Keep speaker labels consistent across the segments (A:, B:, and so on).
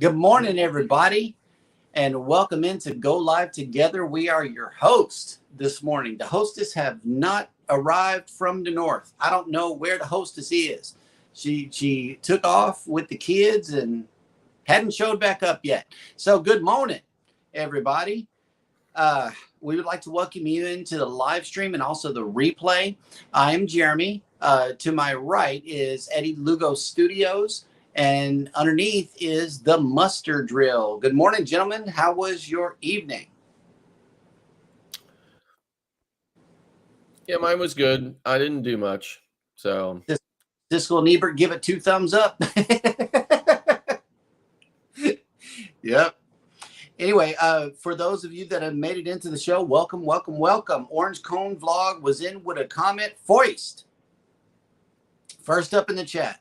A: Good morning, everybody, and welcome into Go Live Together. We are your hosts this morning. The hostess have not arrived from the north. I don't know where the hostess is. She took off with the kids and hadn't showed back up yet. So good morning, everybody. We would like to welcome you into the live stream and also the replay. I am Jeremy. To my right is Eddie, Lugo Studios. And underneath is the muster drill. Good morning, gentlemen. How was your evening?
B: Yeah, mine was good. I didn't do much. So
A: Siskel and Ebert, give it 2 thumbs up. Yep. Anyway, for those of you that have made it into the show, welcome, welcome, welcome. Orange Cone Vlog was in with a comment. Foist. First up in the chat.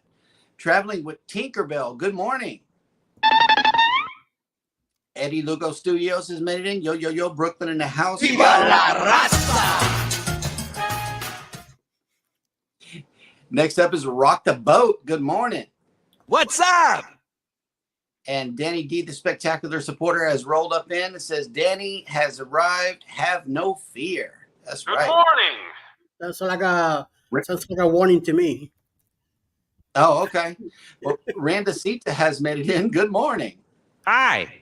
A: Traveling with Tinkerbell. Good morning. Eddie, Lugo Studios has made it in. Yo, yo, yo, Brooklyn in the house. Viva la raza! Next up is Rock the Boat. Good morning.
C: What's up?
A: And Danny D, the spectacular supporter, has rolled up in. It says, Danny has arrived. Have no fear. That's right.
D: Good morning.
E: Sounds like a warning to me.
A: Oh, okay. Well, Randacita has made it in. Good morning.
C: Hi.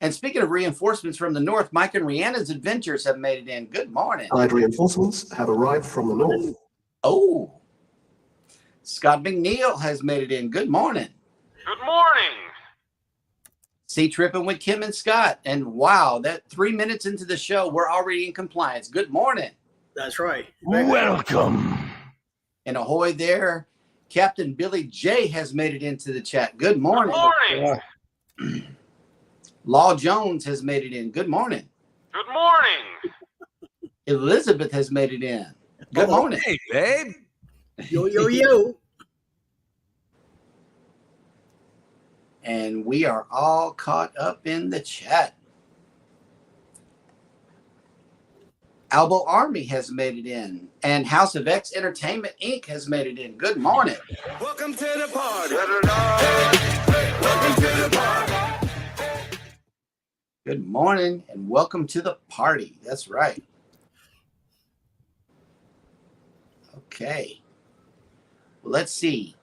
A: And speaking of reinforcements from the north, Mike and '' s Adventures have made it in. Good morning.
F: Allied reinforcements have arrived from the north.
A: Oh. Scott McNeil has made it in. Good morning.
D: Good morning.
A: Sea tripping with Kim and Scott. And wow, that 3 minutes into the show, we're already in compliance. Good morning.
E: That's right.
C: Welcome.
A: And ahoy there. Captain Billy J has made it into the chat. Good morning.
D: Good morning.
A: Law Jones has made it in. Good morning.
D: Good morning.
A: Elizabeth has made it in. Good morning.
C: Hey, babe.
E: Yo, yo, yo.
A: And we are all caught up in the chat. Albo Army has made it in. And House of X Entertainment Inc. has made it in. Good morning.
C: Welcome to the party. Welcome to the party.
A: Good morning and welcome to the party. That's right. Okay. Well, let's see.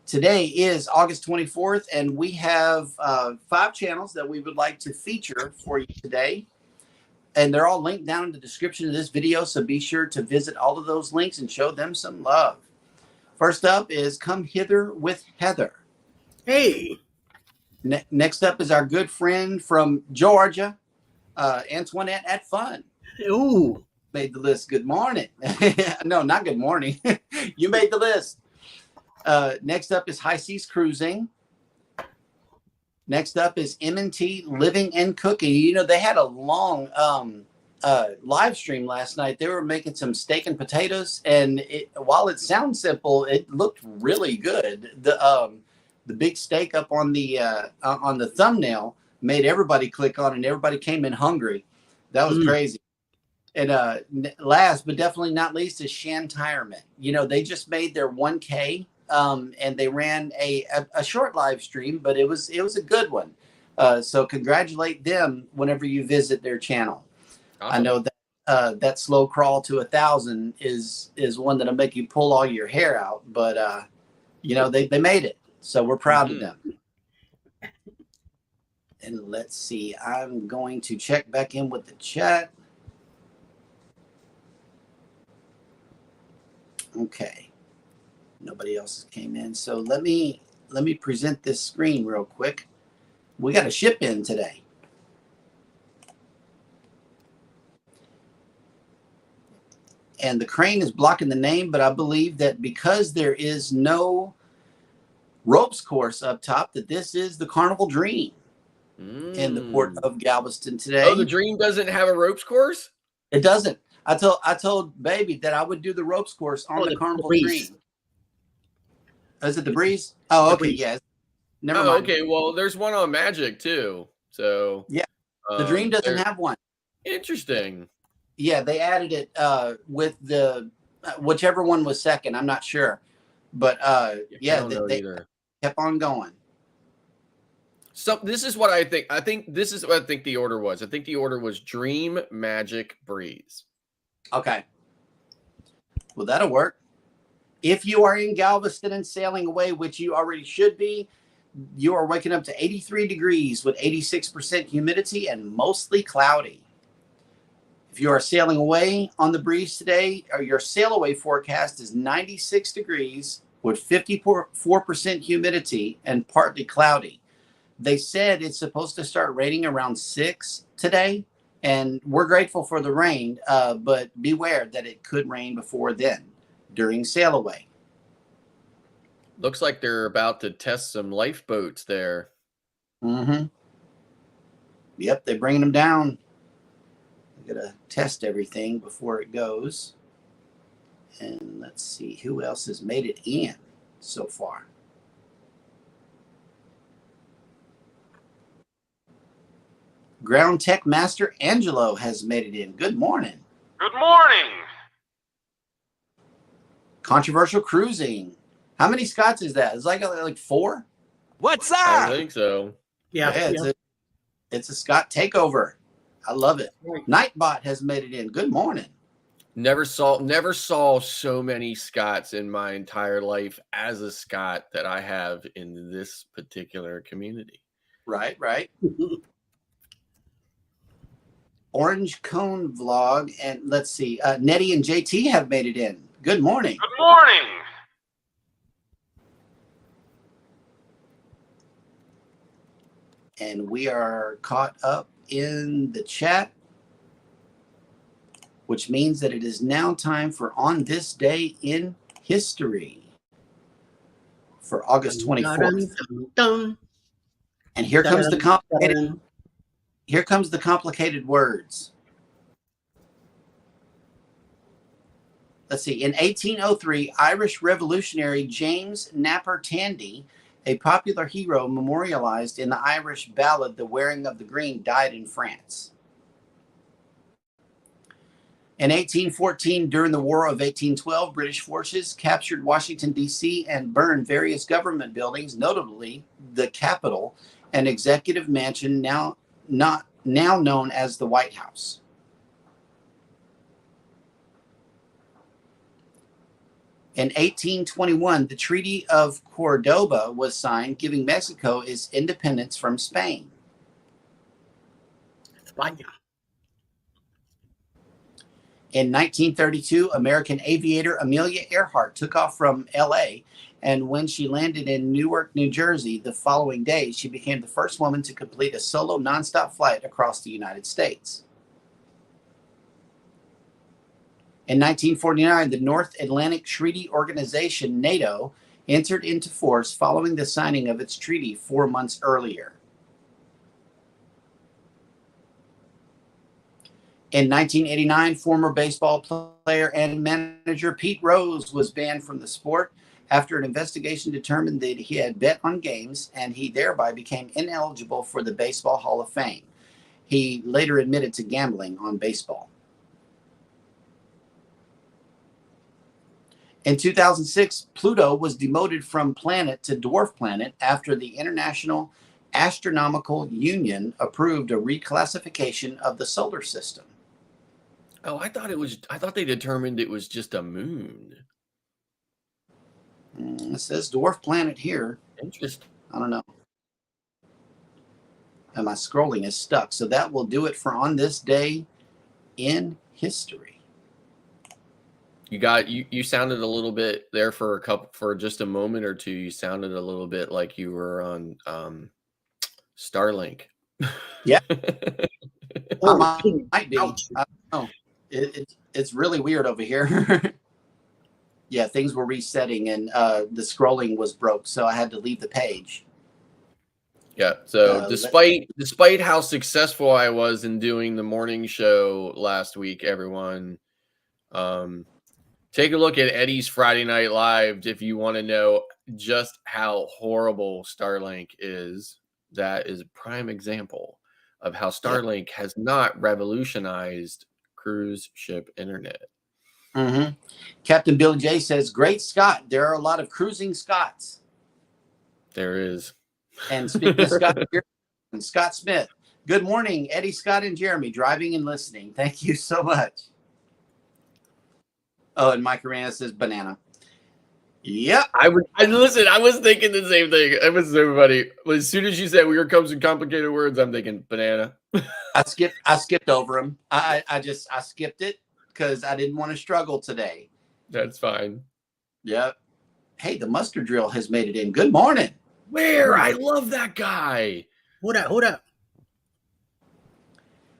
A: Today is August 24th, and we have 5 channels that we would like to feature for you today. And they're all linked down in the description of this video, so be sure to visit all of those links and show them some love. First up is Come Hither with Heather.
E: Hey.
A: Next up is our good friend from Georgia, Antoinette at Fun.
E: Ooh.
A: Made the list. Good morning. No, not good morning. You made the list. Next up is High Seas Cruising. Next up is M&T Living and Cooking. You know, they had a long live stream last night. They were making some steak and potatoes, and while it sounds simple, it looked really good. The big steak up on the thumbnail made everybody click on it, and everybody came in hungry. That was crazy. And last but definitely not least is Shanntirement. You know, they just made their 1K. And they ran a short live stream, but it was a good one. So congratulate them whenever you visit their channel.
B: Awesome.
A: I know that that slow crawl to 1,000 is one that'll make you pull all your hair out, but you know, they made it, so we're proud of them. And let's see, I'm going to check back in with the chat. Okay. Nobody else came in. So let me present this screen real quick. We got a ship in today. And the crane is blocking the name, but I believe that because there is no ropes course up top, that this is the Carnival Dream in the port of Galveston today.
B: Oh, the Dream doesn't have a ropes course?
A: It doesn't. I told Baby that I would do the ropes course on the Carnival Dream. Is it the Breeze? Oh, okay, yes. Never mind.
B: Okay, well, there's one on Magic too. So
A: yeah, the Dream doesn't have one.
B: Interesting.
A: Yeah, they added it with the whichever one was second. I'm not sure, but yeah, they kept on going.
B: So this is what I think. I think this is what I think the order was. I think the order was Dream, Magic, Breeze.
A: Okay. Well, that'll work. If you are in Galveston and sailing away, which you already should be, you are waking up to 83 degrees with 86% humidity and mostly cloudy. If you are sailing away on the breeze today, or your sail away forecast is 96 degrees with 54% humidity and partly cloudy. They said it's supposed to start raining around 6 today, and we're grateful for the rain, but beware that it could rain before then during sail away.
B: Looks like they're about to test some lifeboats there.
A: Mm-hmm. Yep, they're bringing them down. They're going to test everything before it goes. And let's see who else has made it in so far. Ground Tech Master Angelo has made it in. Good morning.
D: Good morning.
A: Controversial Cruising. How many Scots is that? It's like 4?
G: What's
B: I
G: up?
B: think so.
E: Yeah.
A: It's a Scott takeover. I love it.
E: Right.
A: Nightbot has made it in. Good morning.
B: Never saw so many Scots in my entire life as a Scot that I have in this particular community.
A: Right. Orange Cone Vlog. And let's see. Nettie and JT have made it in. Good morning.
D: Good morning.
A: And we are caught up in the chat, which means that it is now time for On This Day in History for August 24th. And here comes the complicated words. Let's see. In 1803, Irish revolutionary James Napper Tandy, a popular hero memorialized in the Irish ballad The Wearing of the Green, died in France. In 1814, during the War of 1812, British forces captured Washington, D.C. and burned various government buildings, notably the Capitol and Executive Mansion, now known as the White House. In 1821, the Treaty of Cordoba was signed, giving Mexico its independence from Spain. In 1932, American aviator Amelia Earhart took off from L.A., and when she landed in Newark, New Jersey, the following day, she became the first woman to complete a solo nonstop flight across the United States. In 1949, the North Atlantic Treaty Organization, NATO, entered into force following the signing of its treaty 4 months earlier. In 1989, former baseball player and manager Pete Rose was banned from the sport after an investigation determined that he had bet on games, and he thereby became ineligible for the Baseball Hall of Fame. He later admitted to gambling on baseball. In 2006, Pluto was demoted from planet to dwarf planet after the International Astronomical Union approved a reclassification of the solar system.
B: Oh, I thought they determined it was just a moon.
A: It says dwarf planet here.
B: Interesting.
A: I don't know. And my scrolling is stuck. So that will do it for On This Day in History.
B: You sounded a little bit there for just a moment or two. You sounded a little bit like you were on Starlink.
A: Yeah. I might be. I don't know. It's really weird over here. Yeah, things were resetting and the scrolling was broke, so I had to leave the page.
B: Yeah. So despite how successful I was in doing the morning show last week, everyone, take a look at Eddie's Friday Night Live if you want to know just how horrible Starlink is. That is a prime example of how Starlink has not revolutionized cruise ship internet.
A: Mm-hmm. Captain Billy J says, "Great Scott. There are a lot of cruising Scots."
B: There is.
A: And speaking of Scott Smith, good morning, Eddie, Scott, and Jeremy, driving and listening. Thank you so much. Oh, and Mike Arana says banana. Yep.
B: I listen. I was thinking the same thing. It was so funny. As soon as you said "weird" comes in complicated words, I'm thinking banana.
A: I skipped over them. I skipped it because I didn't want to struggle today.
B: That's fine.
A: Yep. Hey, the mustard drill has made it in. Good morning.
B: Where? I love that guy.
E: Who that?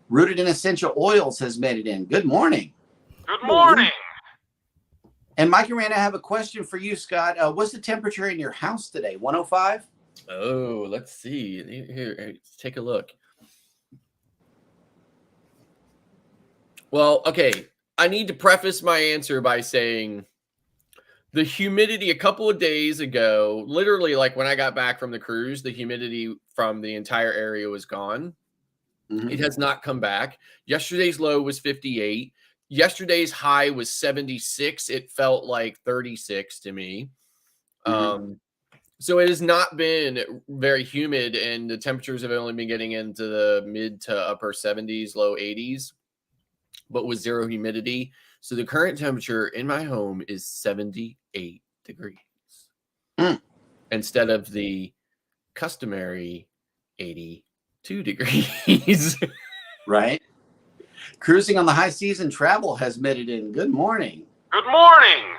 A: Rooted in Essential Oils has made it in. Good morning.
D: Good morning.
A: And Mike and Rand, I have a question for you, Scott. What's the temperature in your house today? 105?
B: Oh, let's see. Here, let's take a look. Well, okay. I need to preface my answer by saying the humidity a couple of days ago, literally like when I got back from the cruise, the humidity from the entire area was gone.
A: Mm-hmm.
B: It has not come back. Yesterday's low was 58. Yesterday's high was 76. It felt like 36 to me.
A: Mm-hmm.
B: So it has not been very humid, and the temperatures have only been getting into the mid to upper 70s, low 80s, but with zero humidity. So the current temperature in my home is 78 degrees instead of the customary 82 degrees.
A: Right. Cruising on the High Season Travel has made it in. Good morning.
D: Good morning.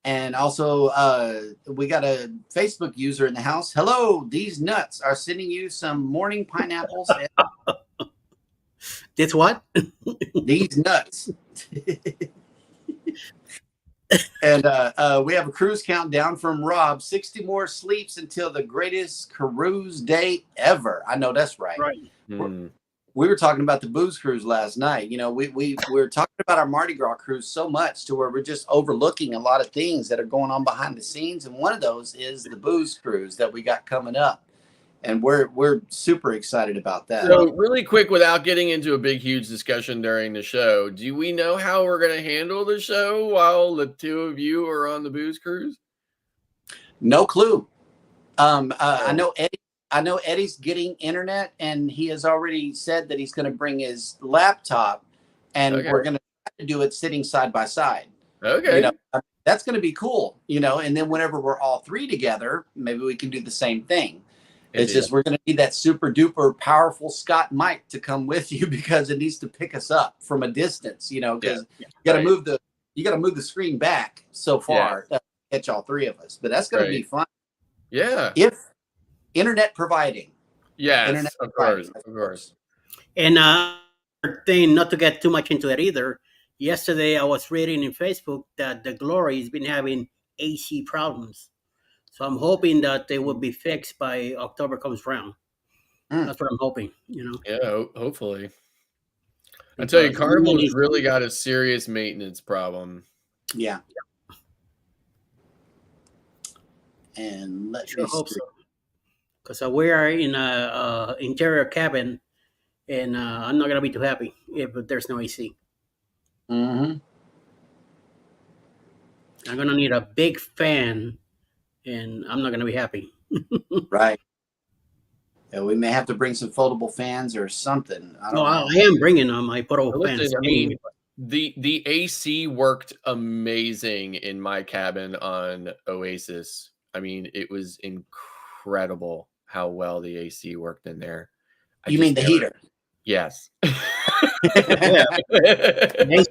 A: And also, we got a Facebook user in the house. Hello, these nuts are sending you some morning pineapples.
E: This what?
A: These nuts. And we have a cruise countdown from Rob. 60 more sleeps until the greatest cruise day ever. I know that's right.
E: Right.
A: We were talking about the booze cruise last night. You know, we were talking about our Mardi Gras cruise so much to where we're just overlooking a lot of things that are going on behind the scenes. And one of those is the booze cruise that we got coming up. And we're super excited about that.
B: So really quick, without getting into a big, huge discussion during the show, do we know how we're going to handle the show while the two of you are on the booze cruise?
A: No clue. I know Eddie's getting internet, and he has already said that he's going to bring his laptop, and we're going to try to do it sitting side by side.
B: Okay.
A: You know, that's going to be cool, you know, and then whenever we're all three together, maybe we can do the same thing. It's just we're going to need that super duper powerful Scott mic to come with you because it needs to pick us up from a distance, you know, because you got to move the screen back so far to catch all three of us. But that's going to be fun.
B: Yeah.
A: If internet providing.
B: Yes, of course.
E: And thing, not to get too much into it either. Yesterday, I was reading in Facebook that the Glory has been having AC problems. So I'm hoping that they will be fixed by October comes around. That's what I'm hoping, you know.
B: Yeah, hopefully. I tell you, Carnival's really got a serious maintenance problem.
A: Yeah. And let's
E: hope so. Because we are in a interior cabin, and I'm not gonna be too happy if there's no AC.
A: Mm-hmm.
E: I'm gonna need a big fan, and I'm not gonna be happy.
A: Right. Yeah, we may have to bring some foldable fans or something.
E: I am bringing them. I put all fans.
B: I mean, the AC worked amazing in my cabin on Oasis. I mean, it was incredible how well the AC worked in there.
A: You mean the heater?
B: Yes.
E: Yeah.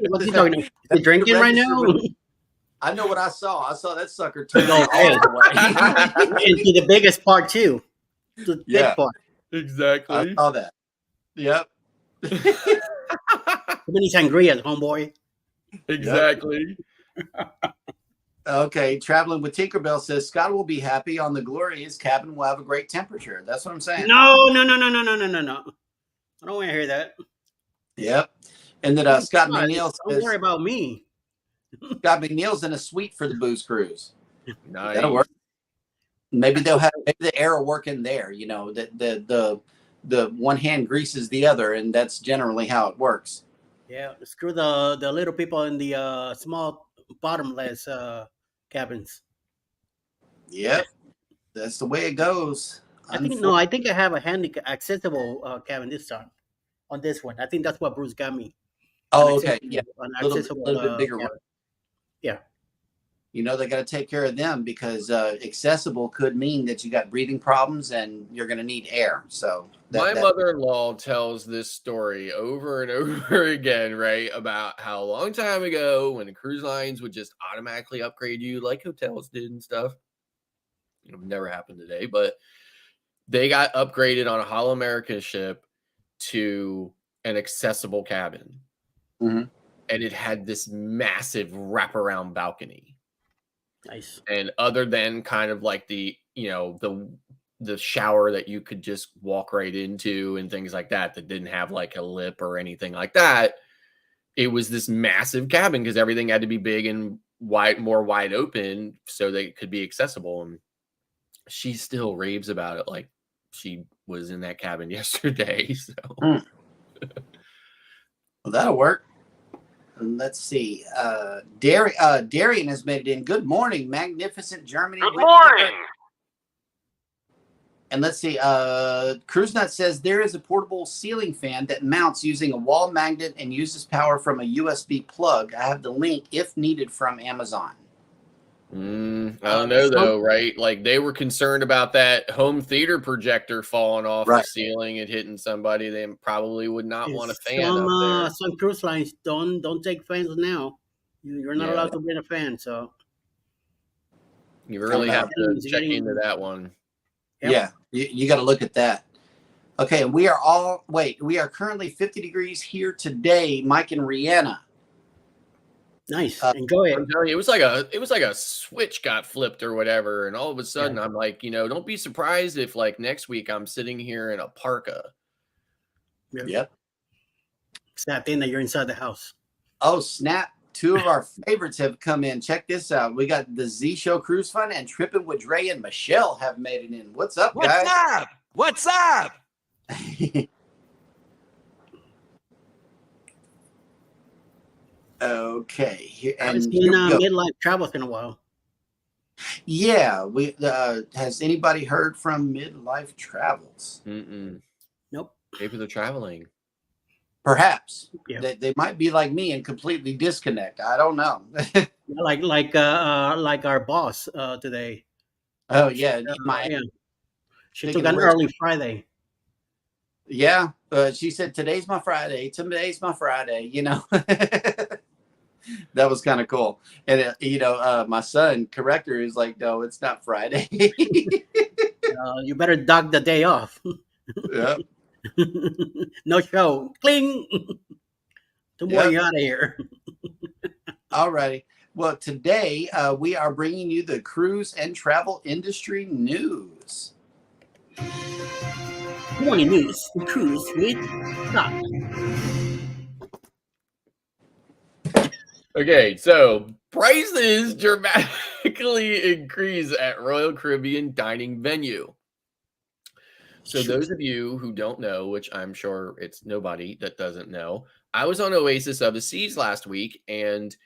E: What's he talking about? You drinking right now?
A: I know what I saw. I saw that sucker turn
E: No,
A: all the way.
E: Into the biggest part too. The big part.
B: Exactly.
A: I saw that. Yep.
E: How many sangrias, homeboy?
B: Exactly.
A: Okay. Traveling with Tinkerbell says Scott will be happy on the Glory. His cabin will have a great temperature. That's what I'm saying.
E: No. I don't want to hear that.
A: Yep. And then Scott McNeil says,
E: don't worry about me.
A: Scott McNeil's in a suite for the booze cruise.
B: Nice.
A: That'll work. Maybe the air will work in there. You know, the one hand greases the other, and that's generally how it works.
E: Yeah, screw the little people in the small bottomless cabins.
A: Yep, that's the way it goes.
E: I think no. I think I have a handicap accessible cabin this time on this one. I think that's what Bruce got me.
A: Oh, okay. Yeah.
E: An
A: Little bit bigger one.
E: cabin. Yeah.
A: You know, they got to take care of them because accessible could mean that you got breathing problems and you're going to need air. So
B: my mother-in-law tells this story over and over again, right? About how a long time ago when the cruise lines would just automatically upgrade you like hotels did and stuff. It would never happen today, but they got upgraded on a Hollow America ship to an accessible cabin.
A: Mm-hmm.
B: And it had this massive wraparound balcony.
E: Nice.
B: And other than kind of like the, you know, the shower that you could just walk right into and things like that didn't have like a lip or anything like that, it was this massive cabin because everything had to be big and more wide open so that it could be accessible. And she still raves about it like she was in that cabin yesterday. So
A: well, that'll work. Let's see. Darian has made it in. Good morning, magnificent Germany.
D: Good morning.
A: And let's see. Cruise Nut says there is a portable ceiling fan that mounts using a wall magnet and uses power from a USB plug. I have the link if needed from Amazon.
B: I don't know though, right? Like they were concerned about that home theater projector falling off the ceiling and hitting somebody. They probably would not want a fan up there.
E: Some cruise lines don't take fans now. You're not allowed to bring a fan, so
B: you really have to check into that one.
E: Yep.
A: Yeah, you got to look at that. Okay, and we are currently 50 degrees here today, Mike and Rihanna.
E: Nice. Enjoy it.
B: I'm telling you, it was like a switch got flipped or whatever, and all of a sudden I'm like, you know, don't be surprised if like next week I'm sitting here in a parka.
A: Yep.
E: It's that thing that you're inside the house.
A: Oh, snap. 2 of our favorites have come in. Check this out. We got the Z Show Cruise Fun and Trippin' with Dre and Michelle have made it in. What's up, guys?
C: What's up?
A: Okay.
E: It's been midlife travels in a while.
A: Yeah. We has anybody heard from Midlife Travels?
E: Nope.
B: Maybe they're traveling.
A: Perhaps.
E: Yeah.
A: They might be like me and completely disconnect. I don't know.
E: like our boss today.
A: Oh yeah.
E: She took an early Friday.
A: Yeah. She said, today's my Friday. Today's my Friday, you know. That was kind of cool. And, my son, corrector, is like, no, it's not Friday.
E: You better dog the day off.
A: Yep.
E: No show. Cling. Tomorrow you're out of here.
A: All righty. Well, today we are bringing you the cruise and travel industry news.
E: Morning news. Cruise with Doc.
B: Okay, so prices dramatically increase at Royal Caribbean dining venue. So those of you who don't know, which I'm sure it's nobody that doesn't know, I was on Oasis of the Seas last week, and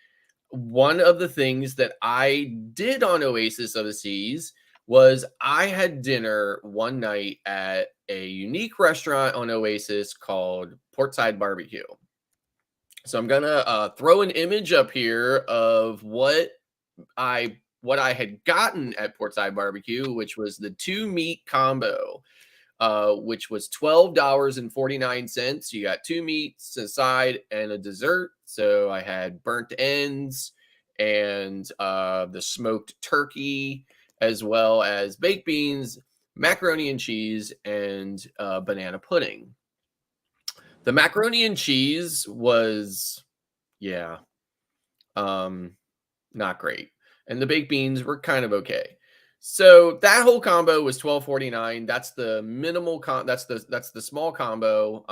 B: one of the things that I did on Oasis of the Seas was I had dinner one night at a unique restaurant on Oasis called Portside Barbecue. So I'm gonna throw an image up here of what I had gotten at Portside Barbecue, which was the 2-meat combo, which was $12.49. You got 2 meats, a side, and a dessert. So I had burnt ends and the smoked turkey, as well as baked beans, macaroni and cheese, and banana pudding. The macaroni and cheese was, not great. And the baked beans were kind of okay. So that whole combo was $12.49. That's the minimal that's the small combo.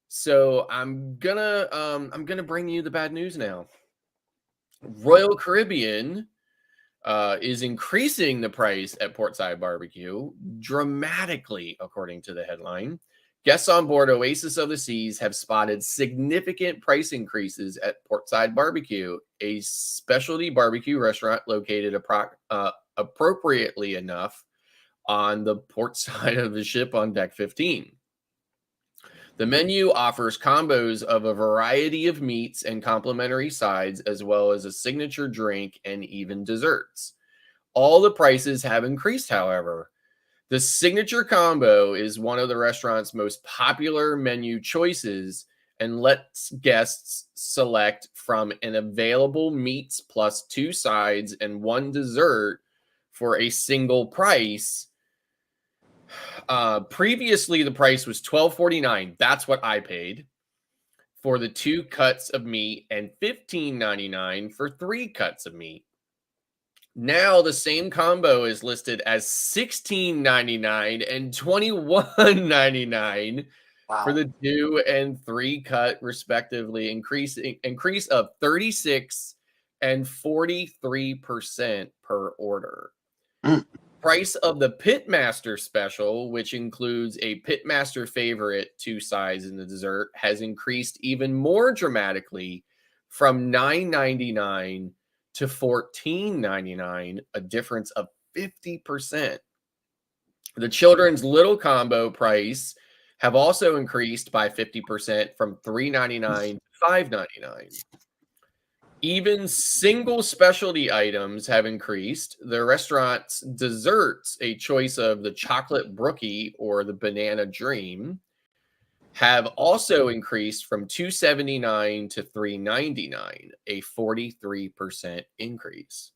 B: So I'm gonna bring you the bad news now. Royal Caribbean is increasing the price at Portside Barbecue dramatically, according to the headline. Guests on board Oasis of the Seas have spotted significant price increases at Portside Barbecue, a specialty barbecue restaurant located appropriately enough on the port side of the ship on deck 15. The menu offers combos of a variety of meats and complimentary sides, as well as a signature drink and even desserts. All the prices have increased, however. The signature combo is one of the restaurant's most popular menu choices and lets guests select from an available meats plus 2 sides and 1 dessert for a single price. Previously, the price was $12.49. That's what I paid for the 2 cuts of meat and $15.99 for 3 cuts of meat. Now the same combo is listed as $16.99 and $21.99 for the 2 and 3 cut, respectively, increase of 36 and 43% per order. Price of the Pitmaster special, which includes a Pitmaster favorite, 2 sides, and the dessert, has increased even more dramatically from $9.99 to $14.99, a difference of 50%. The children's little combo price have also increased by 50% from $3.99 to $5.99. Even single specialty items have increased. The restaurant's desserts, a choice of the chocolate brookie or the banana dream, have also increased from $2.79 to $3.99, a 43% increase.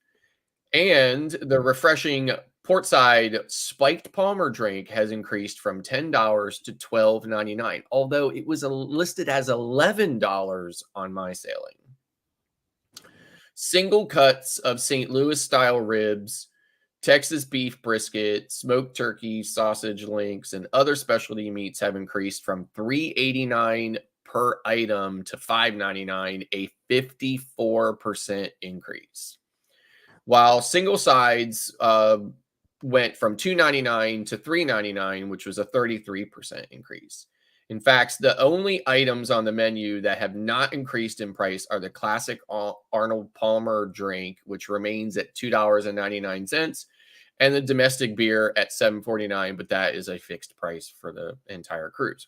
B: And the refreshing portside spiked Palmer drink has increased from $10 to $12.99, although it was listed as $11 on my sailing. Single cuts of St. Louis style ribs, Texas beef brisket, smoked turkey, sausage links, and other specialty meats have increased from $3.89 per item to $5.99, a 54% increase. While single sides went from $2.99 to $3.99, which was a 33% increase. In fact, the only items on the menu that have not increased in price are the classic Arnold Palmer drink, which remains at $2.99, and the domestic beer at $7.49, but that is a fixed price for the entire cruise.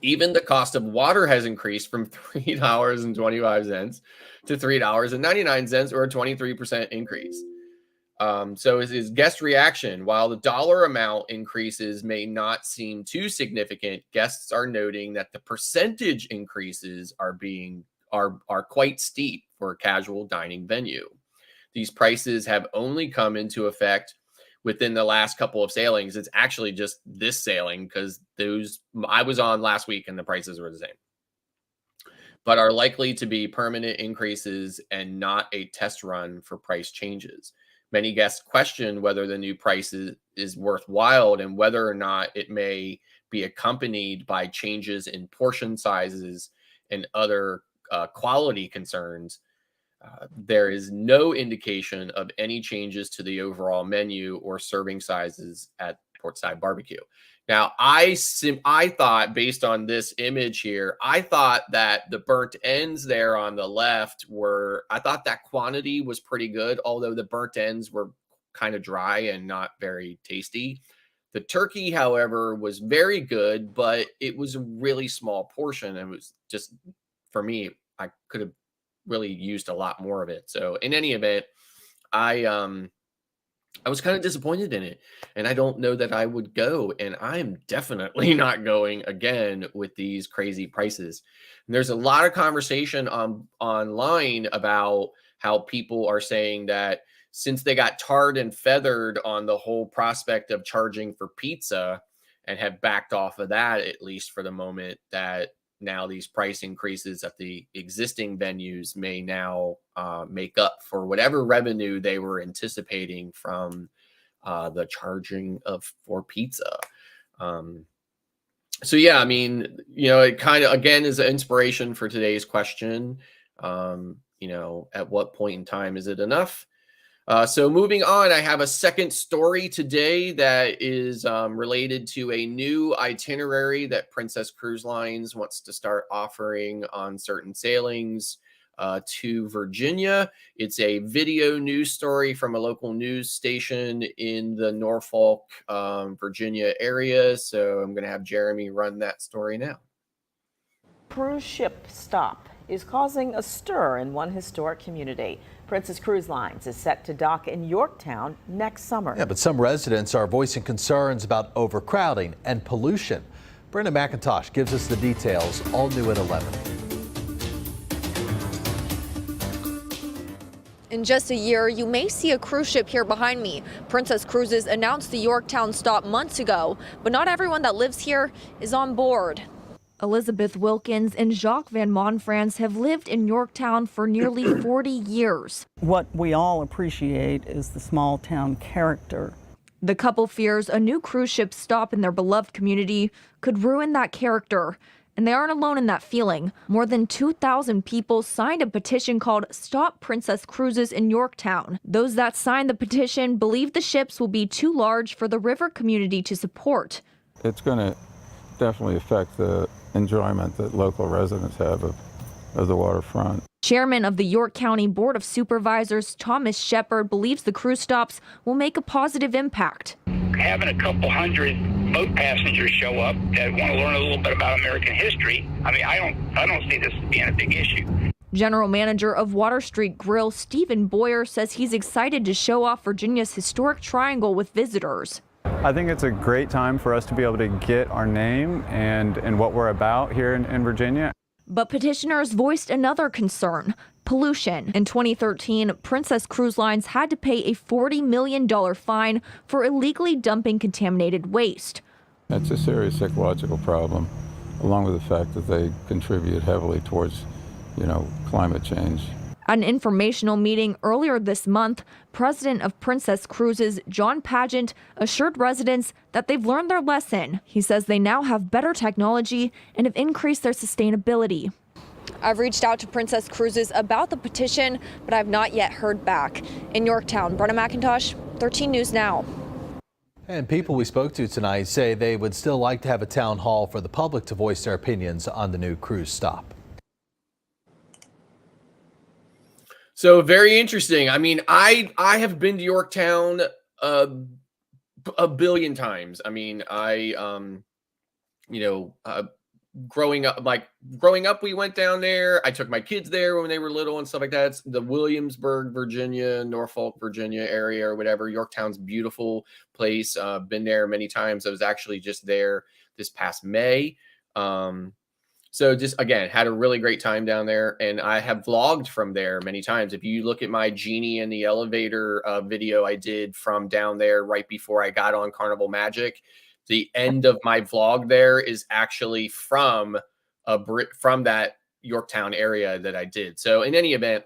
B: Even the cost of water has increased from $3.25 to $3.99, or a 23% increase. So is guest reaction. While the dollar amount increases may not seem too significant, guests are noting that the percentage increases are quite steep for a casual dining venue. These prices have only come into effect within the last couple of sailings. It's actually just this sailing, because those I was on last week and the prices were the same, but are likely to be permanent increases and not a test run for price changes. Many guests question whether the new price is worthwhile and whether or not it may be accompanied by changes in portion sizes and other quality concerns. There is no indication of any changes to the overall menu or serving sizes at Portside Barbecue. Now, I thought, based on this image here, I thought that the burnt ends there on the left I thought that quantity was pretty good, although the burnt ends were kind of dry and not very tasty. The turkey, however, was very good, but it was a really small portion. And it was just, for me, I could have really used a lot more of it. So in any event, I was kind of disappointed in it, and I don't know that I would go, and I'm definitely not going again with these crazy prices. And there's a lot of conversation online about how people are saying that since they got tarred and feathered on the whole prospect of charging for pizza and have backed off of that, at least for the moment, that now these price increases at the existing venues may now make up for whatever revenue they were anticipating from the charging for pizza. So yeah, I mean, it kind of, again, is an inspiration for today's question. At what point in time is it enough? So moving on, I have a second story today that is related to a new itinerary that Princess Cruise Lines wants to start offering on certain sailings. to Virginia. It's a video news story from a local news station in the Norfolk, Virginia area. So I'm going to have Jeremy run that story now.
G: Cruise ship stop is causing a stir in one historic community. Princess Cruise Lines is set to dock in Yorktown next summer.
H: Yeah, but some residents are voicing concerns about overcrowding and pollution. Brenda McIntosh gives us the details, all new at 11.
I: In just a year, you may see a cruise ship here behind me. Princess Cruises announced the Yorktown stop months ago, but not everyone that lives here is on board. Elizabeth Wilkins and Jacques Van Monfrance have lived in Yorktown for nearly 40 years.
J: What we all appreciate is the small town character.
I: The couple fears a new cruise ship stop in their beloved community could ruin that character. And they aren't alone in that feeling. More than 2,000 people signed a petition called Stop Princess Cruises in Yorktown. Those that signed the petition believe the ships will be too large for the river community to support.
K: It's going to definitely affect the enjoyment that local residents have of the waterfront.
I: Chairman of the York County Board of Supervisors, Thomas Shepard, believes the cruise stops will make a positive impact.
L: Having a couple hundred boat passengers show up that want to learn a little bit about American history, I mean, I don't see this as being a big issue.
I: General Manager of Water Street Grill, Stephen Boyer, says he's excited to show off Virginia's historic triangle with visitors.
K: I think it's a great time for us to be able to get our name and what we're about here in Virginia.
I: But petitioners voiced another concern: pollution. In 2013, Princess Cruise Lines had to pay a $40 million fine for illegally dumping contaminated waste.
K: That's a serious ecological problem, along with the fact that they contribute heavily towards, climate change.
I: At an informational meeting earlier this month, President of Princess Cruises, John Pageant, assured residents that they've learned their lesson. He says they now have better technology and have increased their sustainability. I've reached out to Princess Cruises about the petition, but I've not yet heard back. In Yorktown, Brenda McIntosh, 13 News Now.
H: And people we spoke to tonight say they would still like to have a town hall for the public to voice their opinions on the new cruise stop.
B: So very interesting. I mean, I have been to Yorktown a billion times. I mean, growing up, we went down there. I took my kids there when they were little and stuff like that. It's the Williamsburg, Virginia, Norfolk, Virginia area or whatever. Yorktown's a beautiful place. Been there many times. I was actually just there this past May. So just, again, had a really great time down there, and I have vlogged from there many times. If you look at my Genie in the Elevator video I did from down there right before I got on Carnival Magic, the end of my vlog there is actually from that Yorktown area that I did. So in any event,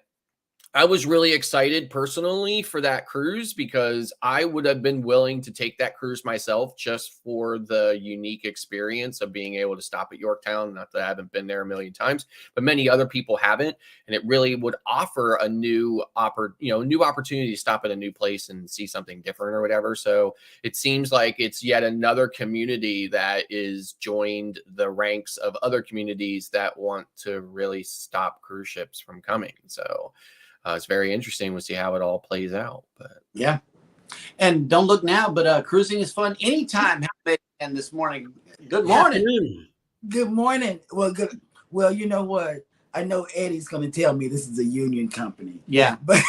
B: I was really excited personally for that cruise because I would have been willing to take that cruise myself just for the unique experience of being able to stop at Yorktown. Not that I haven't been there a million times, but many other people haven't. And it really would offer a new opportunity to stop at a new place and see something different or whatever. So it seems like it's yet another community that is joined the ranks of other communities that want to really stop cruise ships from coming. So it's very interesting. We'll see how it all plays out. But
A: yeah, and don't look now, but cruising is fun anytime. And this morning, good morning.
M: Good morning. Well, good. Well, you know what? I know Eddie's going to tell me this is a union company.
A: Yeah,
M: but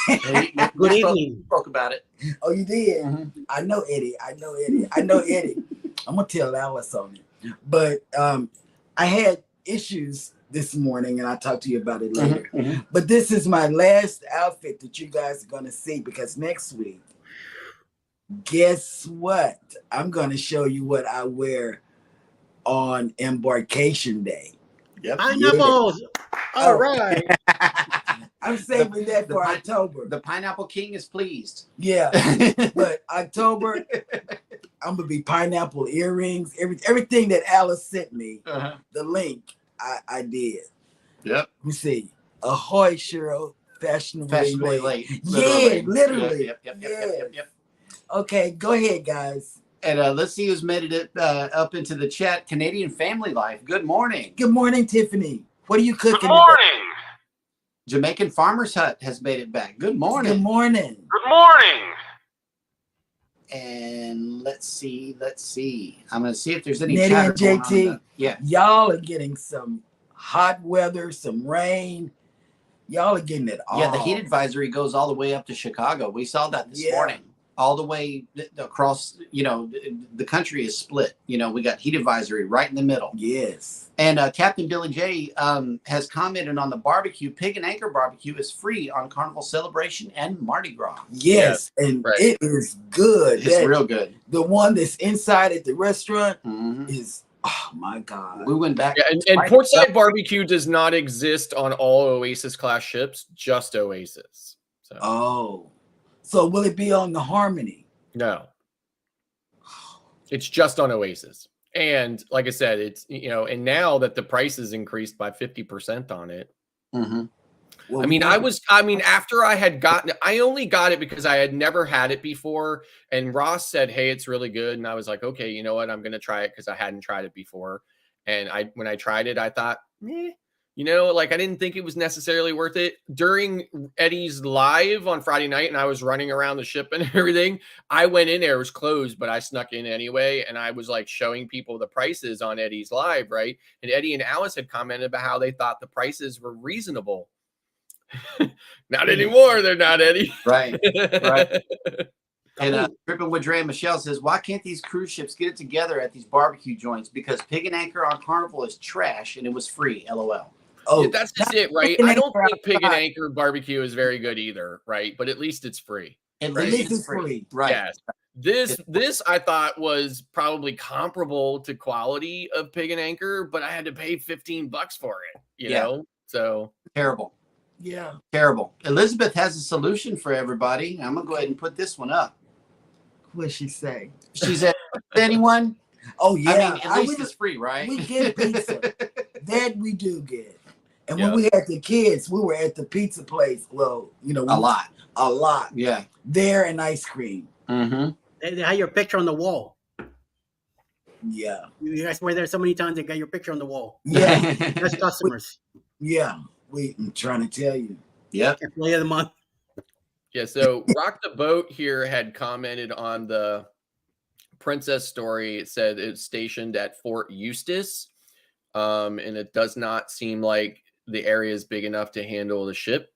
E: good evening.
A: Spoke about it.
M: Oh, you did? Mm-hmm. I know Eddie. I'm going to tell Alice on it. But I had issues this morning, and I'll talk to you about it later. Mm-hmm. But this is my last outfit that you guys are going to see, because next week, guess what? I'm going to show you what I wear on embarkation day.
E: Yep. Pineapples. All right.
M: I'm saving that for October.
A: The Pineapple King is pleased.
M: Yeah. But October, I'm going to be pineapple earrings, everything that Alice sent me, the link. I did.
A: Yep.
M: Let me see. Ahoy, Cheryl. Fashionably late.
A: Literally.
M: Yeah, literally.
A: Yep.
M: Okay, go ahead, guys.
A: And let's see who's made it up into the chat. Canadian Family Life. Good morning.
M: Good morning, Tiffany. What are you cooking?
D: Good morning.
A: Jamaican Farmer's Hut has made it back. Good morning.
M: Good morning.
D: Good morning.
A: And let's see. I'm going to see if there's any
M: Nettie
A: chatter
M: and
A: going
M: JT,
A: on. Yeah.
M: y'all are getting some hot weather, some rain. Y'all are getting it all.
A: Yeah, the heat advisory goes all the way up to Chicago. We saw that this morning. All the way across, the country is split. We got heat advisory right in the middle.
M: Yes.
A: And Captain Billy J has commented on the barbecue. Pig and Anchor barbecue is free on Carnival Celebration and Mardi Gras.
M: Yes, and it is good.
A: It's real good.
M: The one that's inside at the restaurant is, oh my God.
A: We went back.
B: Yeah, and Portside barbecue does not exist on all Oasis class ships, just Oasis. So.
M: So will it be on the Harmony?
B: No. It's just on Oasis. And like I said, it's, and now that the price has increased by 50% on it.
M: Well,
B: after I had gotten it, I only got it because I had never had it before. And Ross said, hey, it's really good. And I was like, okay, you know what? I'm going to try it because I hadn't tried it before. And when I tried it, I thought, I didn't think it was necessarily worth it. During Eddie's live on Friday night, and I was running around the ship and everything, I went in there. It was closed, but I snuck in anyway. And I was like showing people the prices on Eddie's live, right? And Eddie and Alice had commented about how they thought the prices were reasonable. Not anymore. They're not, Eddie.
A: Right. And Tripping with Dre and Michelle says, why can't these cruise ships get it together at these barbecue joints? Because Pig and Anchor on Carnival is trash and it was free. LOL.
B: Oh, that's just it, right? I don't think Pig and Anchor barbecue is very good either, right? But at least it's free.
A: At least it's free. Right.
B: Yes. This I thought was probably comparable to quality of Pig and Anchor, but I had to pay $15 for it, you know? So
A: terrible.
M: Yeah.
A: Terrible. Elizabeth has a solution for everybody. I'm going to go ahead and put this one up.
M: What'd she say?
A: She said, anyone?
M: Oh, yeah.
A: At least it's free, right?
M: We get pizza. That we do get. And when we had the kids, we were at the pizza place. Well, a lot.
A: Yeah.
M: There and ice cream.
E: They had your picture on the wall.
M: Yeah.
E: You guys were there so many times they got your picture on the wall.
M: Yeah.
E: That's customers.
M: I'm trying to tell you.
A: Yeah.
E: Play of the month.
B: Yeah. So Rock the Boat here had commented on the Princess story. It said it's stationed at Fort Eustis. And it does not seem like the area is big enough to handle the ship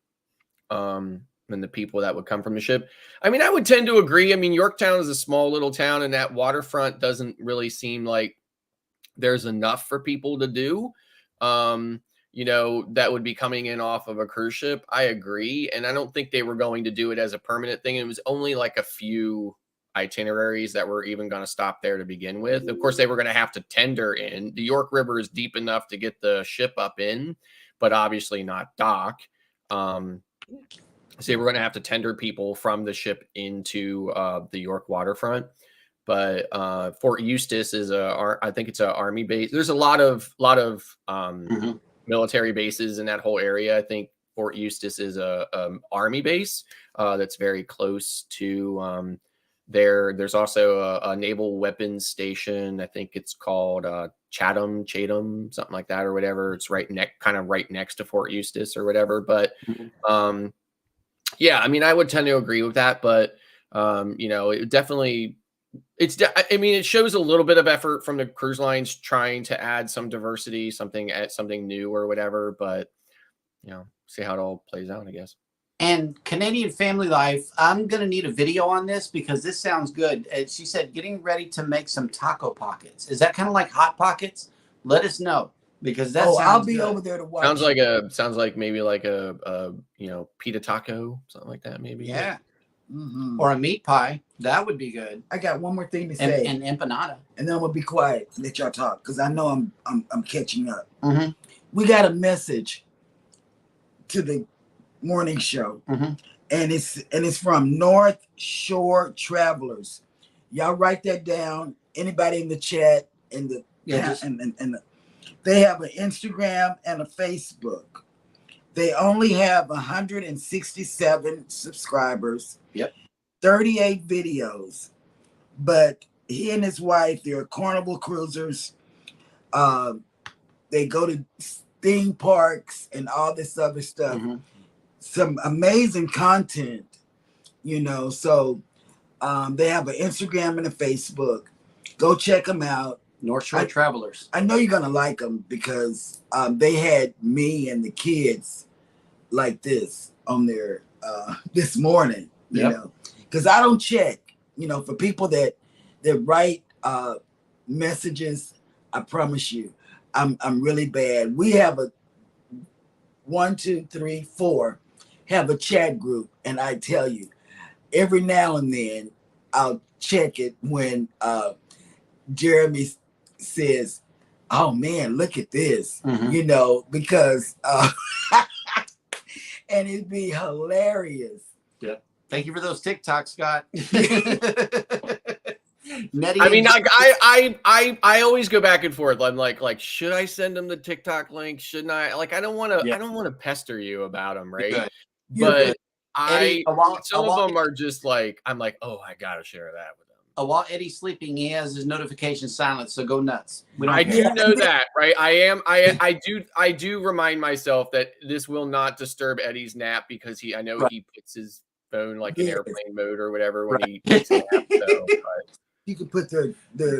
B: and the people that would come from the ship. I mean, I would tend to agree. I mean, Yorktown is a small little town, and that waterfront doesn't really seem like there's enough for people to do, that would be coming in off of a cruise ship. I agree. And I don't think they were going to do it as a permanent thing. It was only like a few itineraries that were even going to stop there to begin with. Of course, they were going to have to tender in. The York River is deep enough to get the ship up in, but obviously not dock. So they were going to have to tender people from the ship into the York waterfront. But Fort Eustis is I think it's an Army base. There's a lot of military bases in that whole area. I think Fort Eustis is a Army base that's very close to there's also a naval weapons station. I think it's called Chatham, something like that, or whatever. It's right next to Fort Eustis or whatever. But I mean, I would tend to agree with that. But it definitely, it shows a little bit of effort from the cruise lines trying to add some diversity, something new or whatever. But see how it all plays out, I guess.
A: And Canadian Family Life, I'm going to need a video on this because this sounds good. She said, getting ready to make some taco pockets. Is that kind of like Hot Pockets? Let us know because that sounds
M: I'll be
A: good.
M: over there to watch.
B: Sounds like maybe like a pita taco, something like that, maybe.
A: Yeah. Or a meat pie. That would be good.
M: I got one more thing to say.
A: And empanada.
M: And then I'm going to be quiet. Let y'all talk because I know I'm catching up. We got a message to the morning show, and it's from North Shore Travelers. Y'all write that down. Anybody in the chat and they have an Instagram and a Facebook. They only have 167 subscribers. 38 videos, but he and his wife, they're Carnival cruisers. They go to theme parks and all this other stuff. some amazing content, you know. So they have an Instagram and a Facebook. Go check them out.
A: North Shore Travelers.
M: I know you're gonna like them because they had me and the kids like this on there this morning. You know, because I don't check. You know, for people that write messages, I promise you, I'm really bad. We have a 1, 2, 3, 4 have a chat group, and I tell you, every now and then I'll check it when Jeremy says, "Oh man, look at this," you know, because and it'd be hilarious.
A: Yeah. Thank you for those TikToks, Scott.
B: Nettie, I mean, I always go back and forth. I'm like, should I send them the TikTok link? Shouldn't I? Like, I don't want to pester you about them, right? But
A: Eddie,
B: some of them are just like, I'm like, oh, I gotta share that with them.
A: While Eddie's sleeping, he has his notifications silent, so go nuts.
B: I do know that, right? I do remind myself that this will not disturb Eddie's nap because I know he puts his phone like in airplane mode or whatever when he takes a nap. So,
M: you can put the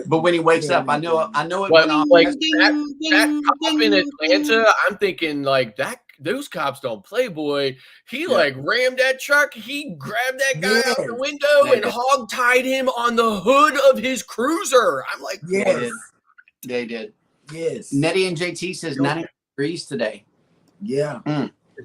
A: but when he wakes up, I know it
B: went
A: off.
B: Like that cop in Atlanta, I'm thinking like those cops don't play, boy. He like rammed that truck. He grabbed that guy out the window and hog tied him on the hood of his cruiser. I'm like,
A: they did.
M: Yes.
A: Nettie and JT says 90 degrees today.
M: Yeah.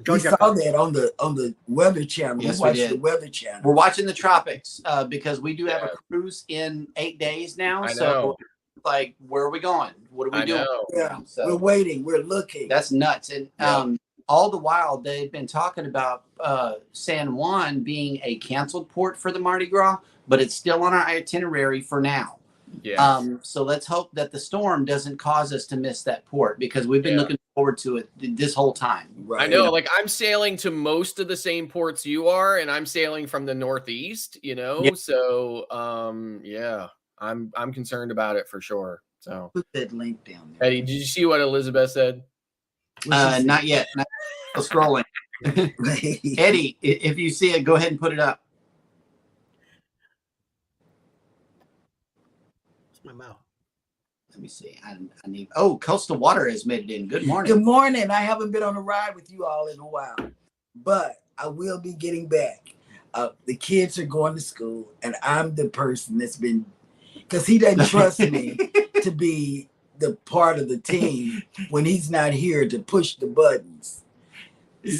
M: We saw that on the Weather Channel.
A: Yes,
M: we watched
A: we did.
M: the Weather Channel.
A: We're watching the tropics because we do have a cruise in 8 days now. So, like, where are we going? What are we doing?
M: Yeah,
A: so,
M: we're waiting. We're looking.
A: That's nuts. And all the while, they've been talking about San Juan being a canceled port for the Mardi Gras, but it's still on our itinerary for now.
B: Yeah.
A: So let's hope that the storm doesn't cause us to miss that port because we've been looking forward to it this whole time.
B: Right. I know, like I'm sailing to most of the same ports you are, and I'm sailing from the Northeast, you know. Yeah. So I'm concerned about it for sure. So
M: put that link down there.
B: Eddie, did you see what Elizabeth said?
A: Not yet. Still scrolling. Eddie, if you see it, go ahead and put it up.
E: My mouth.
A: Let me see. I need. Oh, Coastal Water has made it in. Good morning.
M: Good morning. I haven't been on a ride with you all in a while, but I will be getting back. The kids are going to school, and I'm the person that's been because he doesn't trust me to be the part of the team when he's not here to push the buttons.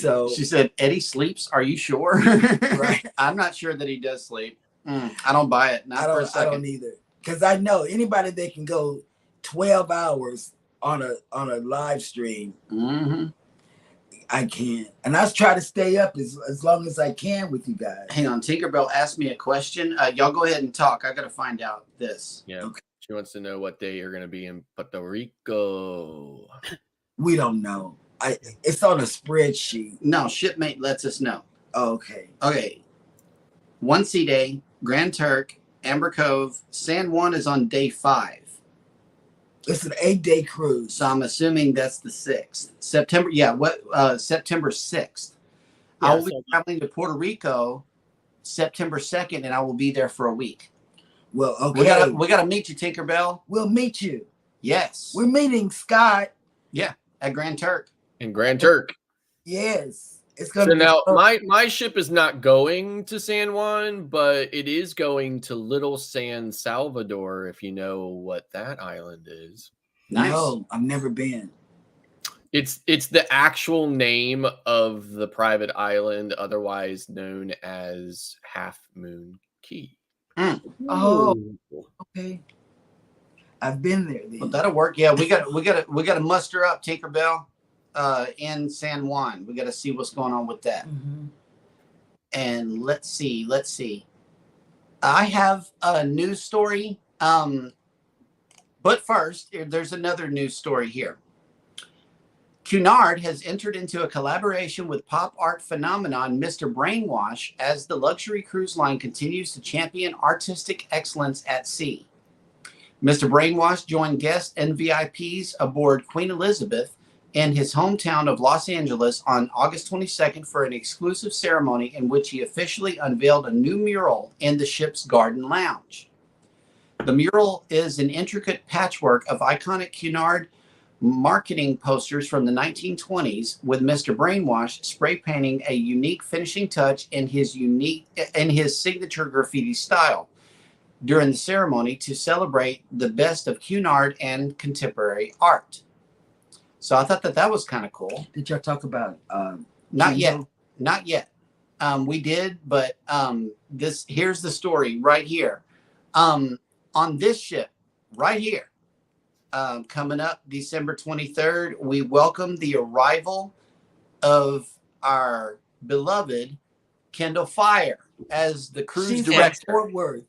M: So
A: she said, "Eddie sleeps. Are you sure?" Right. I'm not sure that he does sleep. I don't buy it. Not for a second.
M: I don't either. Because I know anybody that can go 12 hours on a live stream, I can't. And I try to stay up as long as I can with you guys.
A: Hang on. Tinkerbell asked me a question. Y'all go ahead and talk. I got to find out this.
B: Yeah. Okay. She wants to know what day you're going to be in Puerto Rico.
M: We don't know. It's on a spreadsheet.
A: No, Shipmate lets us know.
M: Okay.
A: Okay. 1C Day, Grand Turk, Amber Cove, San Juan is on day 5.
M: It's an 8-day cruise.
A: So I'm assuming that's the 6th. September 6th.
M: Yeah,
A: I will be traveling to Puerto Rico September 2nd, and I will be there for a week.
M: Well, okay.
A: We gotta meet you, Tinkerbell.
M: We'll meet you.
A: Yes.
M: We're meeting Scott.
A: Yeah, at Grand Turk.
B: In Grand Turk.
M: Yes. It's
B: gonna now my ship is not going to San Juan, but it is going to Little San Salvador, if you know what that island is.
A: Nice.
M: No, I've never been.
B: It's the actual name of the private island, otherwise known as Half Moon Key.
M: Oh, okay. I've been there.
A: Well, that'll work. Yeah, we got to muster up Tinkerbell. In San Juan, we got to see what's going on with that. And let's see. I have a news story. But first, there's another news story here. Cunard has entered into a collaboration with pop art phenomenon Mr. Brainwash as the luxury cruise line continues to champion artistic excellence at sea. Mr. Brainwash joined guests and VIPs aboard Queen Elizabeth in his hometown of Los Angeles on August 22nd for an exclusive ceremony in which he officially unveiled a new mural in the ship's garden lounge. The mural is an intricate patchwork of iconic Cunard marketing posters from the 1920s, with Mr. Brainwash spray painting a unique finishing touch in his signature graffiti style during the ceremony to celebrate the best of Cunard and contemporary art. So I thought that was kind of cool.
M: Did y'all talk about
A: Not yet. We did, but here's the story right here. On this ship right here, coming up December 23rd, we welcome the arrival of our beloved Kendall Fire as the cruise director.
M: Fort Worth.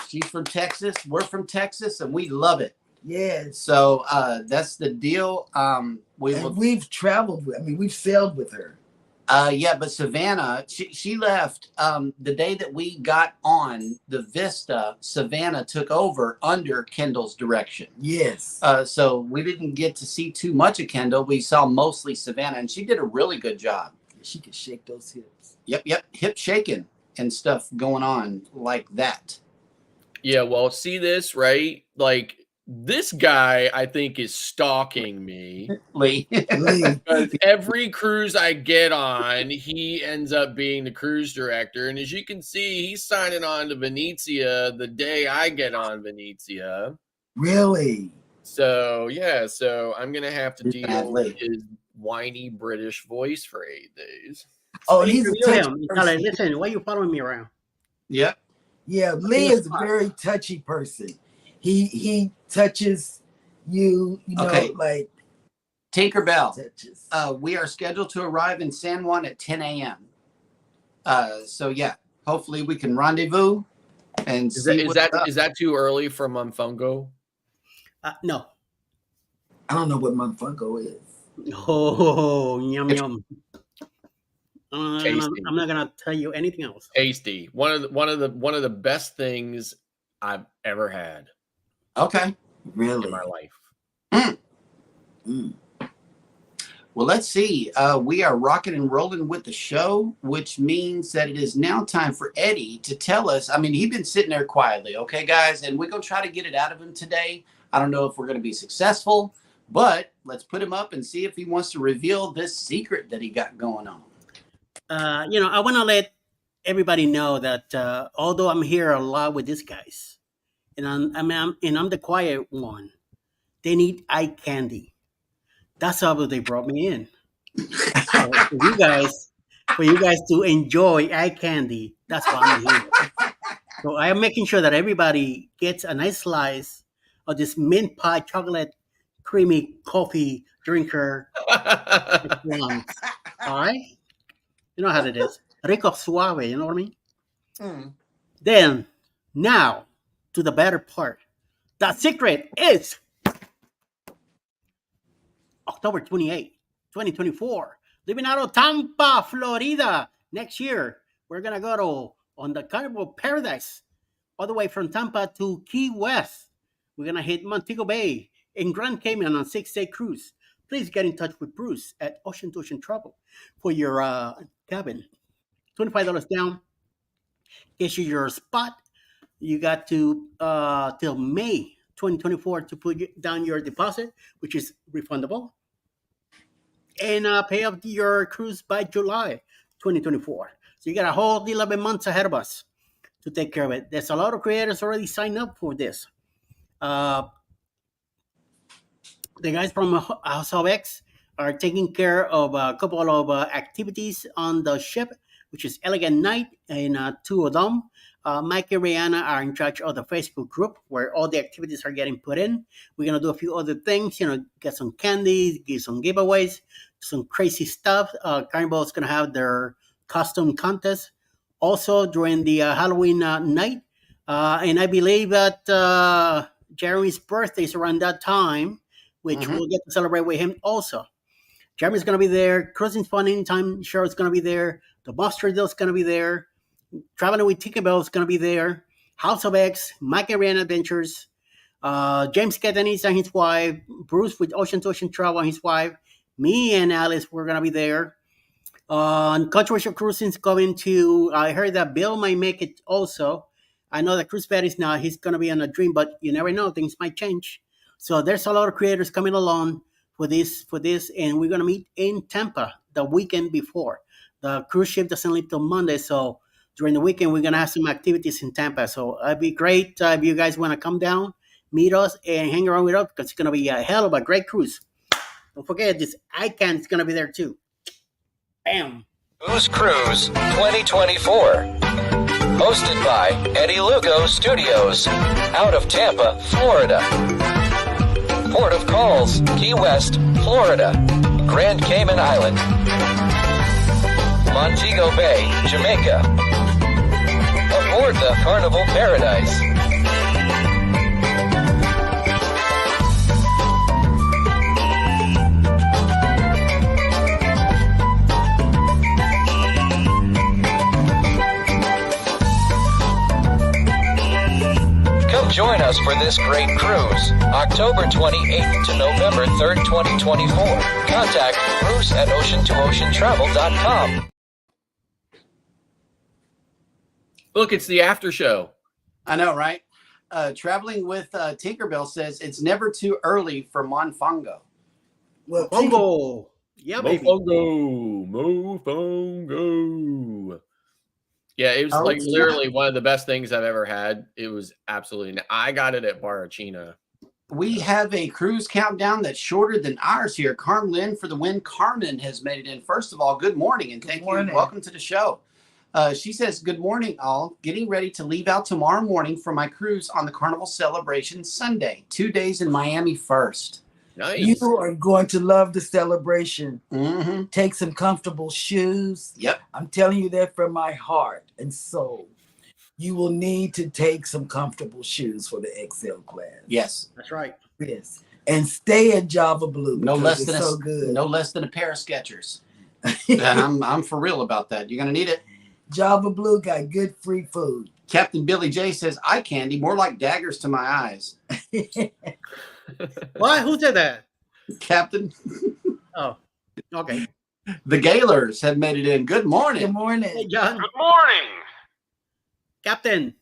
A: She's from Texas. We're from Texas, and we love it.
M: Yes.
A: So that's the deal.
M: We've traveled with. I mean, we've sailed with her.
A: Yeah, but Savannah, she left the day that we got on the Vista. Savannah took over under Kendall's direction.
M: Yes.
A: So we didn't get to see too much of Kendall. We saw mostly Savannah, and she did a really good job.
M: She could shake those hips.
A: Yep. Hip shaking and stuff going on like that.
B: Yeah, well, see this, right? Like, this guy, I think, is stalking me.
A: Lee.
B: Because every cruise I get on, he ends up being the cruise director. And as you can see, he's signing on to Venezia the day I get on Venezia.
M: Really?
B: So, yeah. So I'm going to have to deal with his whiny British voice for 8 days.
M: Oh, and he's a touchy
E: person. Listen, why are you following me around?
A: Yep.
M: Yeah, Lee is a very touchy person. He touches you,
A: okay.
M: Like
A: Tinkerbell. We are scheduled to arrive in San Juan at 10 a.m. So yeah, hopefully we can rendezvous and
B: is that too early for Monfungo?
E: No.
M: I don't know what Monfungo is.
E: Oh, yum yum. I'm not gonna tell you anything else.
B: Tasty. One of the best things I've ever had.
A: Okay.
M: Really?
B: In my life.
A: Well, let's see. We are rocking and rolling with the show, which means that it is now time for Eddie to tell us. I mean, he's been sitting there quietly, okay, guys? And we're going to try to get it out of him today. I don't know if we're going to be successful, but let's put him up and see if he wants to reveal this secret that he got going on.
E: I want to let everybody know that although I'm here a lot with these guys, and I'm the quiet one, they need eye candy. That's how they brought me in. So for you guys to enjoy eye candy, that's why I'm here. So I am making sure that everybody gets a nice slice of this mint pie chocolate creamy coffee drinker. All right? You know how it is. Rico suave, you know what I mean? Then, now, to the better part. The secret is October 28, 2024. Leaving out of Tampa, Florida. Next year, we're going to go on the Carnival Paradise, all the way from Tampa to Key West. We're going to hit Montego Bay in Grand Cayman on a 6-day cruise. Please get in touch with Bruce at Ocean to Ocean Travel for your cabin. $25 down. Get you your spot. You got to till May 2024 to put down your deposit, which is refundable, and pay off your cruise by July 2024. So you got a whole 11 months ahead of us to take care of it. There's a lot of creators already signed up for this. The guys from House of X are taking care of a couple of activities on the ship, which is Elegant Night, and 2 of them. Mike and Rihanna are in charge of the Facebook group where all the activities are getting put in. We're going to do a few other things, get some candy, give some giveaways, some crazy stuff. Carnival is going to have their costume contest also during the Halloween night. And I believe that Jeremy's birthday is around that time, which we'll get to celebrate with him also. Jeremy's going to be there. Cruising's Fun Anytime show is going to be there. The Buster Deal is going to be there. Traveling with Tinkerbell is going to be there. House of X, Mike and J&S Adventures, James Catanese and his wife, Bruce with Ocean to Ocean Travel and his wife, Me and Alice, we're gonna be there. Controversial Cruising's coming to. I heard that Bill might make it also. I know that Cruz Betty's now. He's gonna be on a dream, but you never know. Things might change. So there's a lot of creators coming along for this, and we're gonna meet in Tampa the weekend before. The cruise ship doesn't leave till Monday, so during the weekend we're gonna have some activities in Tampa. So it'd be great if you guys want to come down, meet us, and hang around with us because it's gonna be a hell of a great cruise. Don't forget this icon is gonna be there too. Bam.
N: Who's Cruise 2024. Hosted by Eddie Lugo Studios. Out of Tampa, Florida. Port of Calls, Key West, Florida. Grand Cayman Island. Montego Bay, Jamaica. Aboard the Carnival Paradise. Come join us for this great cruise, October 28th to November 3rd, 2024. Contact Bruce at ocean2oceantravel.com.
B: Look, it's the after show.
A: I know, right? Traveling with Tinkerbell says it's never too early for Monfongo.
M: Well,
E: Bongo. Yeah, baby.
B: Mofongo. Yeah, it was like literally one of the best things I've ever had. It was absolutely. I got it at Barachina.
A: We have a cruise countdown that's shorter than ours here. Carmen for the win. Carmen has made it in. First of all, good morning and thank you. Welcome to the show. She says, good morning, all. Getting ready to leave out tomorrow morning for my cruise on the Carnival Celebration Sunday. 2 days in Miami first.
B: Nice.
M: You are going to love the celebration.
A: Mm-hmm.
M: Take some comfortable shoes.
A: Yep.
M: I'm telling you that from my heart and soul. You will need to take some comfortable shoes for the XL class.
A: Yes.
E: That's right.
M: Yes. And stay at Java Blue.
A: No less than
M: so good.
A: No less than a pair of Skechers. And I'm for real about that. You're gonna need it.
M: Java Blue got good free food.
A: Captain Billy J says, eye candy, more like daggers to my eyes.
E: What? Who said that?
A: Captain.
E: Oh, okay.
A: The Gaylors have made it in. Good morning.
M: Good morning.
E: Hey, John.
D: Good morning.
E: Captain.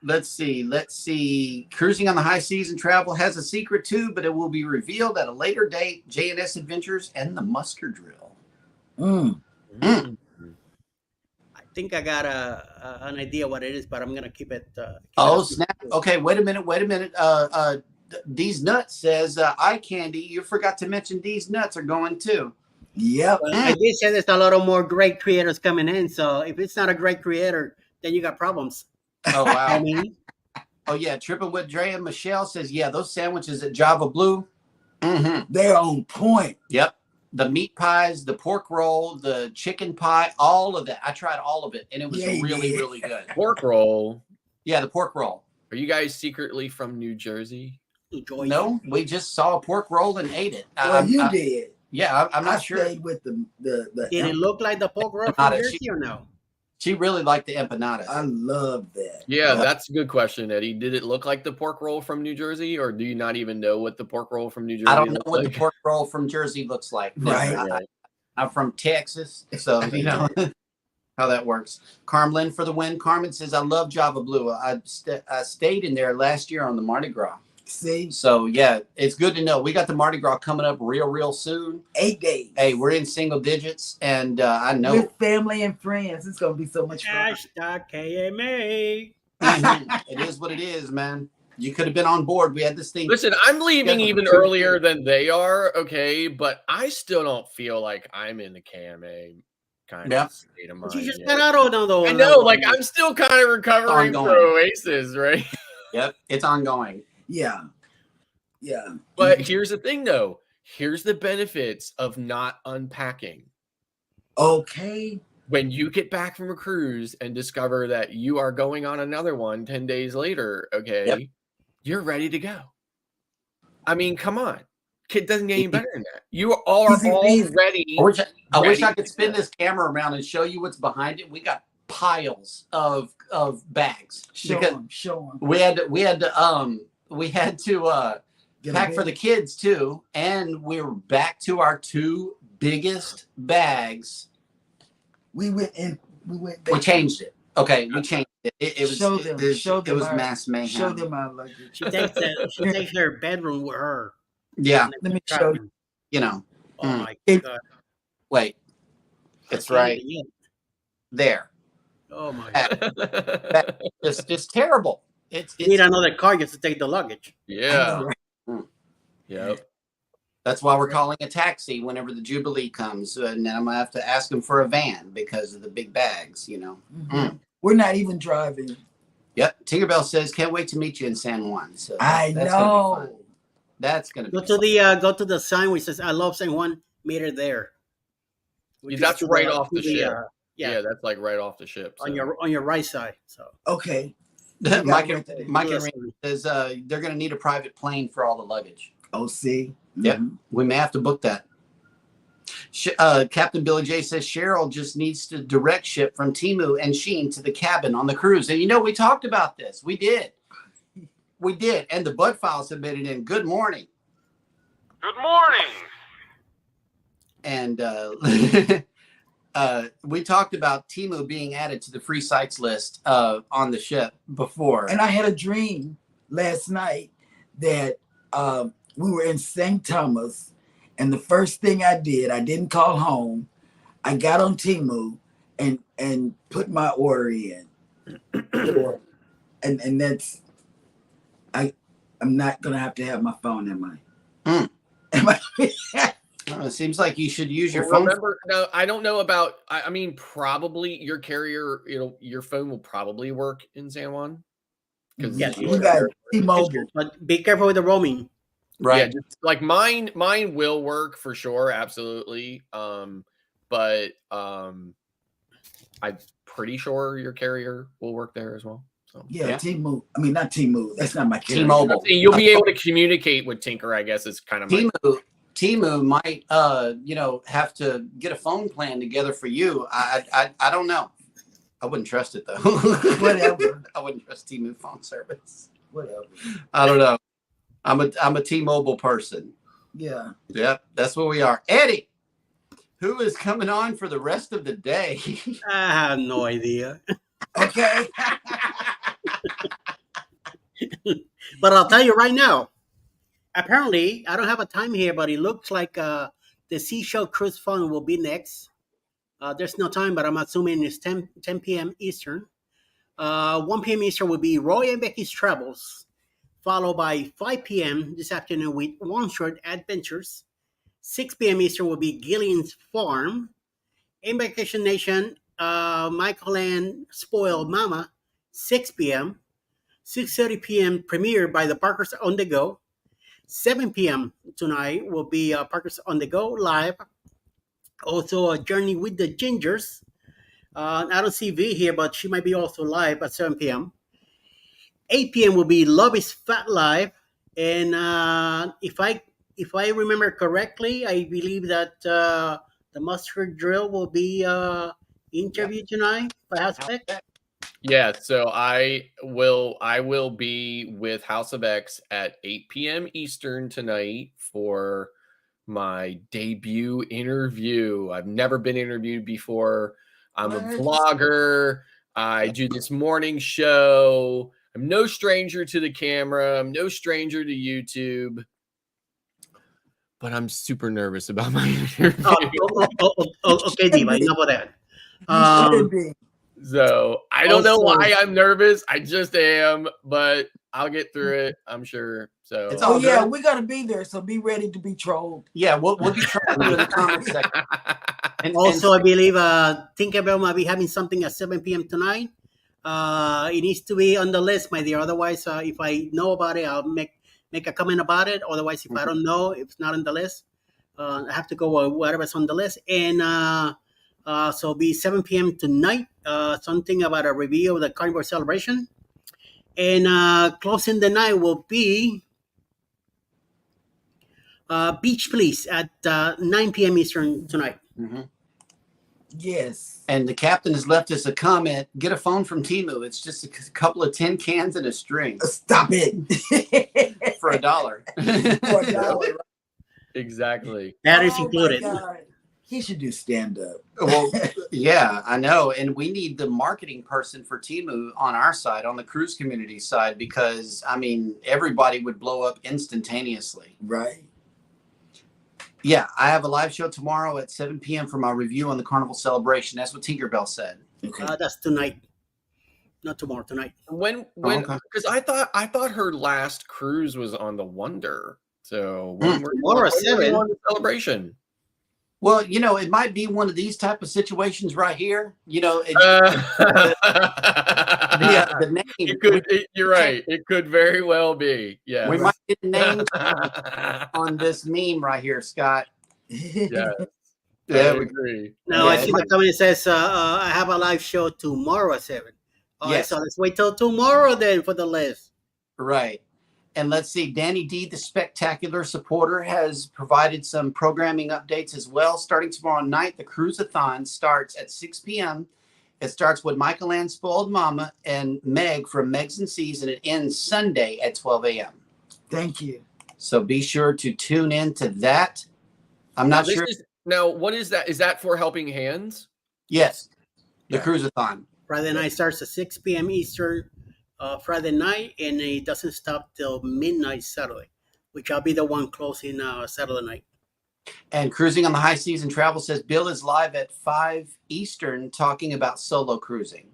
A: Let's see. Cruising on the high seas and travel has a secret too, but it will be revealed at a later date. J&S Adventures and the Musker Drill.
E: I think I got an idea what it is, but I'm gonna keep it.
A: Snap! Okay, wait a minute. These Nuts says eye candy. You forgot to mention these nuts are going too.
M: Yep.
E: I did say there's a lot of more great creators coming in. So if it's not a great creator, then you got problems.
A: Oh wow.
E: I mean,
A: oh yeah, Tripping with Dre and Michelle says, yeah, those sandwiches at Java Blue. Mm-hmm.
M: They're on point.
A: Yep. The meat pies, the pork roll, the chicken pie, all of that. I tried all of it, and it was really good.
B: Pork roll.
A: Yeah, the pork roll.
B: Are you guys secretly from New Jersey?
A: No, we just saw a pork roll and ate it.
M: Well, you did.
A: Yeah, I'm not sure.
M: I stayed with the
E: did it look like the pork roll from Jersey or no?
A: She really liked the empanadas.
M: I love that.
B: Yeah, that's a good question, Eddie. Did it look like the pork roll from New Jersey, or do you not even know what the pork roll from New Jersey
A: I don't know
B: looks
A: what
B: like?
A: the pork roll from Jersey looks like.
M: Right.
A: I'm from Texas, so you know how that works. Carmen for the win. Carmen says, I love Java Blue. I stayed in there last year on the Mardi Gras.
M: See?
A: So, yeah, it's good to know. We got the Mardi Gras coming up real soon.
M: 8 days.
A: Hey, we're in single digits, and I know.
M: With family and friends. It's going to be so much fun.
E: Hashtag KMA.
A: It is what it is, man. You could have been on board. We had this thing.
B: Listen, I'm leaving even earlier than they are, okay? But I still don't feel like I'm in the KMA kind of state of mind.
E: You just got out on
B: I know, like I'm still kind of recovering from Oasis, right?
A: Yep, it's ongoing.
M: Yeah.
B: But here's the thing, though. Here's the benefits of not unpacking.
M: Okay.
B: When you get back from a cruise and discover that you are going on another one 10 days later, okay, you're ready to go. I mean, come on. Kid doesn't get any better than that. You are already.
A: I wish I could spin this camera around and show you what's behind it. We got piles of bags.
M: Show them.
A: We had to we had to pack for the kids too, and we were back to our 2 biggest bags.
M: We went.
A: We changed it. Okay, we changed it. It was
M: Show them.
A: it was mass mayhem.
M: Show them our luggage.
E: She takes her bedroom with her.
A: Yeah.
M: Let me show you.
A: You know.
E: Oh my God.
A: Wait. It's right there.
E: Oh my God.
A: It's just terrible. It's
E: need another car just to take the luggage.
B: Yeah. Yep.
A: That's why we're calling a taxi whenever the Jubilee comes, and then I'm gonna have to ask them for a van because of the big bags. You know.
M: We're not even driving.
A: Yep. Tinkerbell says, "Can't wait to meet you in San Juan." So
M: I
A: that's
M: know.
A: gonna be fun. That's gonna
E: Go
A: be
E: to go to the sign which says "I love San Juan." Meet her there.
B: That's right off the ship.
E: Yeah,
B: that's like right off the ship. So.
E: On your right side. So
M: okay.
A: Mike and says they're going to need a private plane for all the luggage.
M: Oh, see?
A: Yep. We may have to book that. Captain Billy J says Cheryl just needs to direct ship from Temu and Shein to the cabin on the cruise. And we talked about this. We did. And the Bud File submitted in. Good morning.
D: Good morning.
A: And we talked about Temu being added to the free sites list on the ship before.
M: And I had a dream last night that we were in St. Thomas, and the first thing I did, I didn't call home. I got on Temu and put my order in. and that's I'm not gonna have to have my phone in my.
A: It seems like you should use your phone.
B: Remember, no, I don't know about. I mean, probably your carrier. Your phone will probably work in San Juan.
E: Yes,
M: we got T-Mobile,
E: but be careful with the roaming.
A: Right.
B: Yeah, just like mine will work for sure, absolutely. But I'm pretty sure your carrier will work there as well. So
M: yeah. T-Move. I mean, not T-Move. That's not my carrier.
A: T-Mobile.
B: You'll be able to communicate with Tinker, I guess, is kind of
A: Temu might have to get a phone plan together for you. I don't know. I wouldn't trust it though.
M: Whatever.
A: I wouldn't trust Temu phone service.
M: Whatever.
A: I don't know. I'm a T-Mobile person.
M: Yeah.
A: Yep, that's what we are. Eddie, who is coming on for the rest of the day?
E: I have no idea.
M: Okay.
E: But I'll tell you right now. Apparently, I don't have a time here, but it looks like the Seashell Cruise Fund will be next. There's no time, but I'm assuming it's 10 p.m. Eastern. 1 p.m. Eastern will be Roy and Becky's Travels, followed by 5 p.m. this afternoon with ANTOINETTE Adventures. 6 p.m. Eastern will be Gillian's Farm. In Vacation Nation, Michael and Spoiled Mama, 6 p.m. 6:30 p.m. premiere by the Parkers on the Go. 7 p.m. tonight will be Parkers on the Go live. Also, a Journey with the Gingers. I don't see V here, but she might be also live at 7 p.m. 8 p.m. will be Love is Fat live. And if I remember correctly, I believe that the Mustard Drill will be interviewed tonight by House of X.
B: Yeah, so I will be with House of X at 8 p.m. Eastern tonight for my debut interview. I've never been interviewed before. I'm a vlogger. I do this morning show. I'm no stranger to the camera. I'm no stranger to YouTube. But I'm super nervous about my interview.
E: Okay, Diva, enough of that.
B: So I don't know why I'm nervous. I just am, but I'll get through it, I'm sure. So
M: we're gonna be there. So be ready to be trolled.
A: Yeah, we'll be trolling in the comment section.
E: I believe Tinkerbell might be having something at 7 p.m. tonight. It needs to be on the list, my dear. Otherwise, if I know about it, I'll make a comment about it. Otherwise, if I don't know, if it's not on the list, I have to go with whatever's on the list. And so it'll be 7 p.m. tonight. Something about a review of the Carnival Celebration. And closing the night will be Beach Please at 9 p.m. Eastern tonight.
A: Mm-hmm.
M: Yes.
A: And the captain has left us a comment. Get a phone from Temu. It's just a couple of tin cans and a string.
M: Stop it.
A: For $1.
M: For $1.
B: Exactly.
E: That is
M: Oh,
E: included.
M: my God. He should do stand-up.
A: Well, yeah, I know. And we need the marketing person for Temu on our side, on the cruise community side, because, I mean, everybody would blow up instantaneously.
M: Right.
A: Yeah, I have a live show tomorrow at 7 p.m. for my review on the Carnival Celebration. That's what Tinkerbell said.
M: Okay.
E: That's tonight. Not tomorrow, tonight.
B: Because I thought her last cruise was on the Wonder. So when
E: Tomorrow at 7
B: on the Celebration.
A: Well, you know, it might be one of these type of situations right here. You know, the name.
B: You're right. It could very well be. Yeah.
A: We might get a name on this meme right here, Scott.
B: Yeah.
A: Yeah,
B: I agree.
E: No, I see the comment says, I have a live show tomorrow at 7. All right, so let's wait till tomorrow then for the list.
A: Right. And let's see, Danny D, the spectacular supporter, has provided some programming updates as well. Starting tomorrow night, the Cruise-a-thon starts at 6 p.m. It starts with Michael Ann Spoiled Mama and Meg from Megs and Seas, and it ends Sunday at 12 a.m.
M: Thank you.
A: So be sure to tune in to that. I'm not sure.
B: Now, what is that? Is that for Helping Hands?
A: Yes. The Cruise-a-thon.
E: Friday night starts at 6 p.m. Eastern. Friday night, and it doesn't stop till midnight Saturday, which I'll be the one closing Saturday night.
A: And Cruising on the High Seas and Travel says Bill is live at 5 Eastern talking about solo cruising.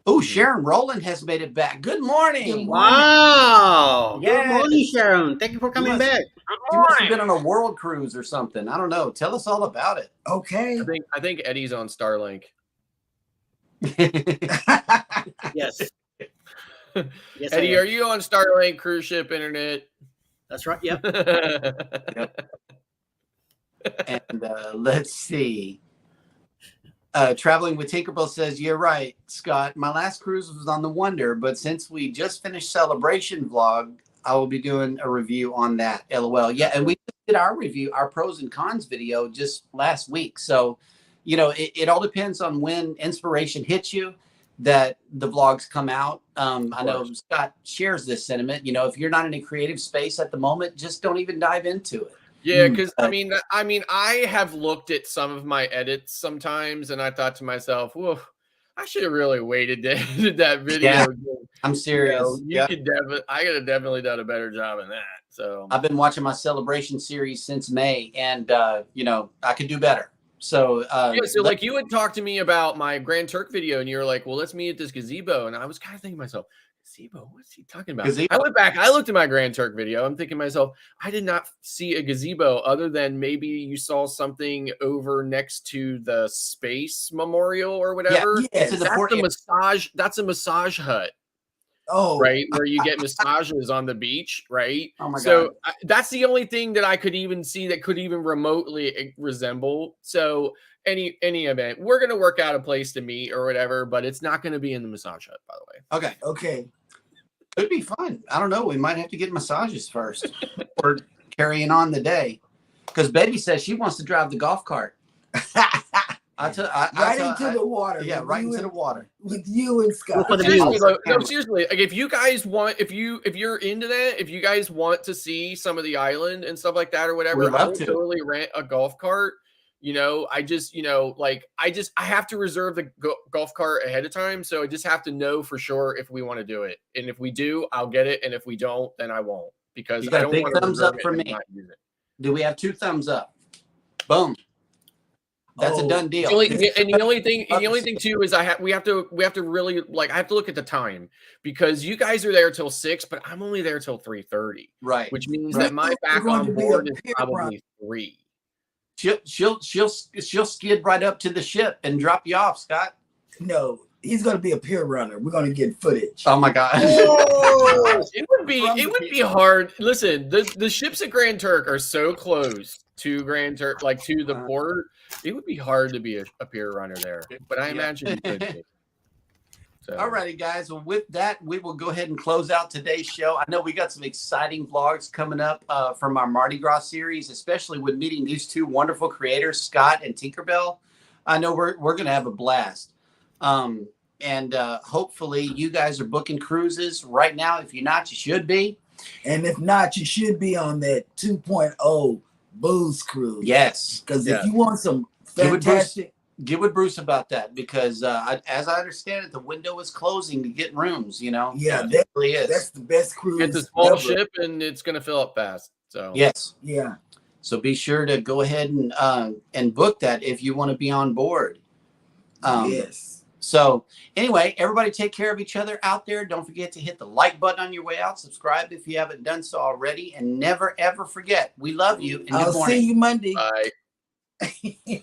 A: Oh, Sharon Rowland has made it back. Good morning.
E: Wow.
A: Yes.
E: Good morning, Sharon. Thank you for coming back.
A: You must have been on a world cruise or something. I don't know. Tell us all about it.
M: Okay.
B: I think Eddie's on Starlink.
E: Yes.
B: Yes, Eddie, are you on Starlink cruise ship internet?
E: That's right. Yep.
A: And let's see. Traveling with Tinkerbell says, you're right, Scott. My last cruise was on the Wonder, but since we just finished Celebration vlog, I will be doing a review on that. LOL. Yeah, and we did our review, our pros and cons video just last week. So, you know, it all depends on when inspiration hits you that the vlogs come out. I know Scott shares this sentiment. You know, if you're not in a creative space at the moment, just don't even dive into it.
B: Yeah, because I mean, I have looked at some of my edits sometimes, and I thought to myself, "Whoa, I should have really waited to edit that video."
A: Yeah, I'm serious.
B: You could I could have definitely done a better job in that. So
A: I've been watching my Celebration series since May, and you know, I could do better. So
B: like you had talked to me about my Grand Turk video, and you were like, "Well, let's meet at this gazebo," and I was kind of thinking to myself, "Gazebo? What's he talking about?" Gazebo? I went back, I looked at my Grand Turk video. I'm thinking to myself, I did not see a gazebo other than maybe you saw something over next to the space memorial or whatever.
A: Yeah,
B: that's a massage hut.
M: Oh,
B: right, where you get massages on the beach, right?
A: Oh my
B: God!
A: That's
B: the only thing that I could even see that could even remotely resemble. So any event, we're gonna work out a place to meet or whatever, but it's not gonna be in the massage hut, by the way.
M: Okay.
A: Could be fun. I don't know. We might have to get massages first or carrying on the day, because Baby says she wants to drive the golf cart.
M: Right into the water.
A: Yeah, right into the water
M: with you and Scott.
B: Seriously, like if you guys want, if you're into that, if you guys want to see some of the island and stuff like that or whatever, I would totally rent a golf cart. You know, I have to reserve the golf cart ahead of time, so I just have to know for sure if we want to do it, and if we do, I'll get it, and if we don't, then I won't, because I don't want to
A: thumbs up for me. Do we have 2 thumbs up? Boom. That's a done deal.
B: The only thing too is we have to really, like, I have to look at the time, because you guys are there till 6, but I'm only there till 3:30.
A: Right.
B: Which means that my back on board is probably 3.
A: She'll skid right up to the ship and drop you off, Scott.
M: No, he's going to be a pier runner. We're going to get footage.
A: Oh my God.
B: It would be hard. Listen, the ships at Grand Turk are so close to Grand Turk, like to the port. It would be hard to be a pier runner there, but I imagine you could be. So.
A: All righty, guys. Well, with that, we will go ahead and close out today's show. I know we got some exciting vlogs coming up from our Mardi Gras series, especially with meeting these 2 wonderful creators, Scott and Tinkerbell. I know we're going to have a blast. And hopefully you guys are booking cruises right now. If you're not, you should be.
M: And if not, you should be on that 2.0 booze cruise.
A: Yes.
M: Because if you want some fantastic...
A: Get with Bruce about that, because as I understand it, the window is closing to get rooms, you know?
M: Yeah, that
A: really is.
M: That's the best cruise.
B: It's a small ship and it's going to fill up fast. So
A: yes.
M: Yeah.
A: So be sure to go ahead and book that if you want to be on board.
M: Yes.
A: So anyway, everybody take care of each other out there. Don't forget to hit the like button on your way out. Subscribe if you haven't done so already. And never, ever forget, we love you. And
M: I'll
A: good morning.
M: see you Monday.
B: Bye.